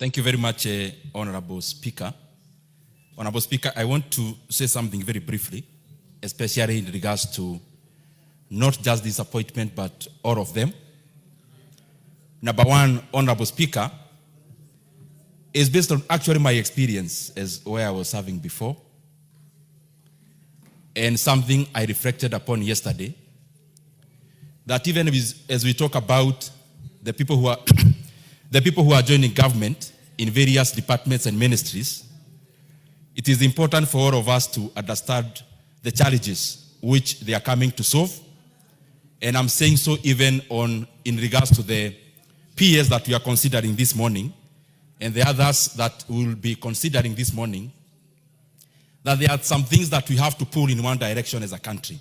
Thank you very much, Honorable Speaker. Honorable Speaker, I want to say something very briefly, especially in regards to not just this appointment, but all of them. Number one, Honorable Speaker, is based on actually my experience as where I was serving before, and something I reflected upon yesterday, that even as we talk about the people who are the people who are joining government in various departments and ministries, it is important for all of us to understand the challenges which they are coming to solve. And I'm saying so even in regards to the PS that we are considering this morning and the others that we will be considering this morning, that there are some things that we have to pull in one direction as a country.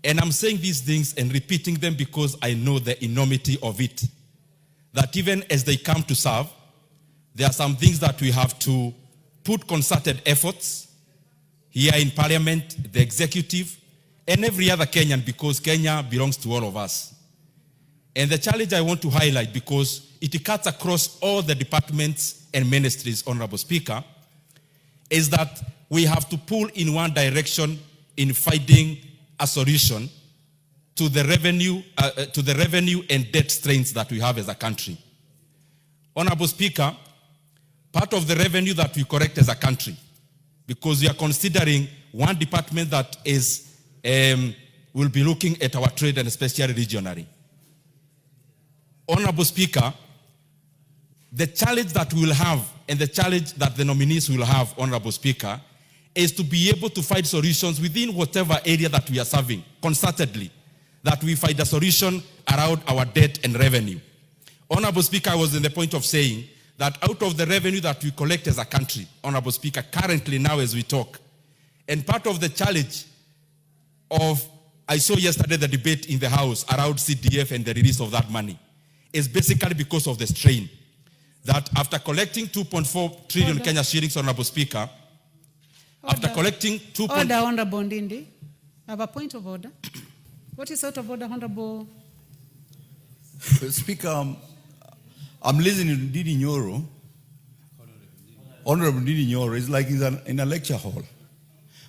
And I'm saying these things and repeating them because I know the enormity of it. That even as they come to serve, there are some things that we have to put concerted efforts here in Parliament, the executive, and every other Kenyan, because Kenya belongs to all of us. And the challenge I want to highlight, because it cuts across all the departments and ministries, Honorable Speaker, is that we have to pull in one direction in finding a solution to the revenue and debt strains that we have as a country. Honorable Speaker, part of the revenue that we collect as a country, because we are considering one department that is will be looking at our trade and especially regionally. Honorable Speaker, the challenge that we will have and the challenge that the nominees will have, Honorable Speaker, is to be able to find solutions within whatever area that we are serving, concertedly, that we find a solution around our debt and revenue. Honorable Speaker, I was in the point of saying that out of the revenue that we collect as a country, Honorable Speaker, currently now as we talk, and part of the challenge of, I saw yesterday the debate in the House around CDF and the release of that money, is basically because of the strain. That after collecting 2.4 trillion Kenya shillings, Honorable Speaker, after collecting 2. Order, Honorable NDINDI. I have a point of order. What is out of order, Honorable? Speaker, I'm listening to NYORO. Honorable NYORO is like he's in a lecture hall.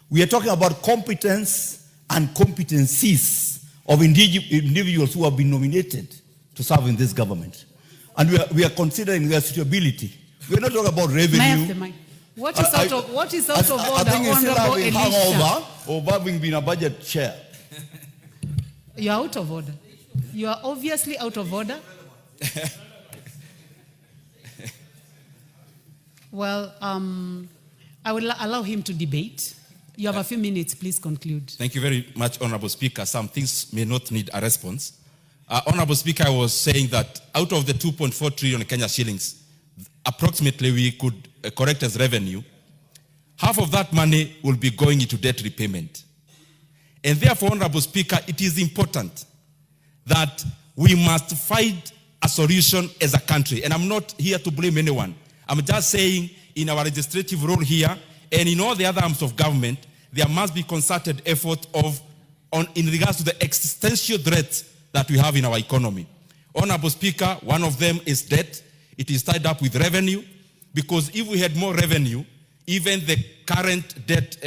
We are talking about competence and competencies of individuals who have been nominated to serve in this government. And we are considering their suitability. We are not talking about revenue. May I have the mic? What is out of order, I think it's still Honorable having Elisha? hangover over having been a budget chair. You are out of order. You are obviously out of order. Well, I will allow him to debate. You have a few minutes. Please conclude. Thank you very much, Honorable Speaker. Some things may not need a response. Honorable Speaker, I was saying that out of the 2.4 trillion Kenya shillings, approximately we could correct as revenue, half of that money will be going into debt repayment. And therefore, Honorable Speaker, it is important that we must find a solution as a country. And I'm not here to blame anyone. I'm just saying in our legislative role here and in all the other arms of government, there must be concerted effort in regards to the existential threats that we have in our economy. Honorable Speaker, one of them is debt. It is tied up with revenue, because if we had more revenue, even the current debt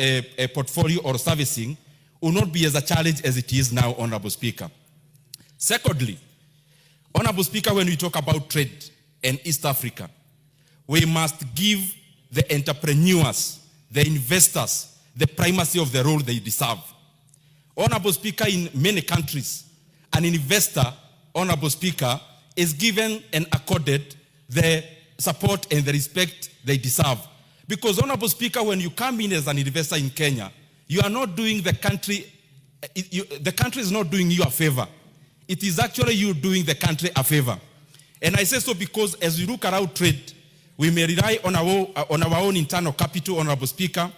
portfolio or servicing will not be as a challenge as it is now, Honorable Speaker. Secondly, Honorable Speaker, when we talk about trade and East Africa, we must give the entrepreneurs, the investors, the primacy of the role they deserve. Honorable Speaker, in many countries, an investor, Honorable Speaker, is given and accorded the support and the respect they deserve. Because, Honorable Speaker, when you come in as an investor in Kenya, you are not doing the country is not doing you a favor. It is actually you doing the country a favor. And I say so because as we look around trade, we may rely on our own internal capital, Honorable Speaker,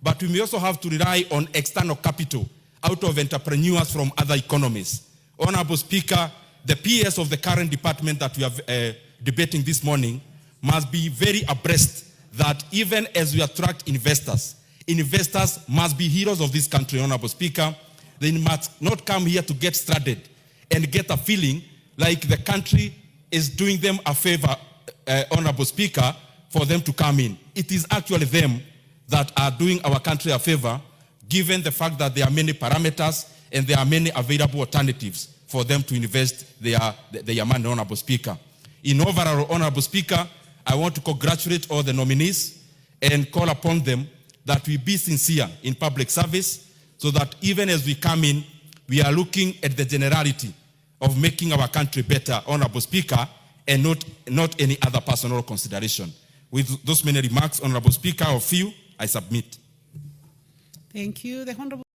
but we may also have to rely on external capital out of entrepreneurs from other economies. Honorable Speaker, the PS of the current department that we are debating this morning must be very abreast that even as we attract investors must be heroes of this country, Honorable Speaker. They must not come here to get stranded and get a feeling like the country is doing them a favor Honorable Speaker, for them to come in. It is actually them that are doing our country a favor, given the fact that there are many parameters and there are many available alternatives for them to invest their money, Honorable Speaker. In overall, Honorable Speaker, I want to congratulate all the nominees and call upon them that we be sincere in public service so that even as we come in, we are looking at the generality of making our country better, Honorable Speaker, and not any other personal consideration. With those many remarks, Honorable Speaker, of you, I submit. Thank you. The Honorable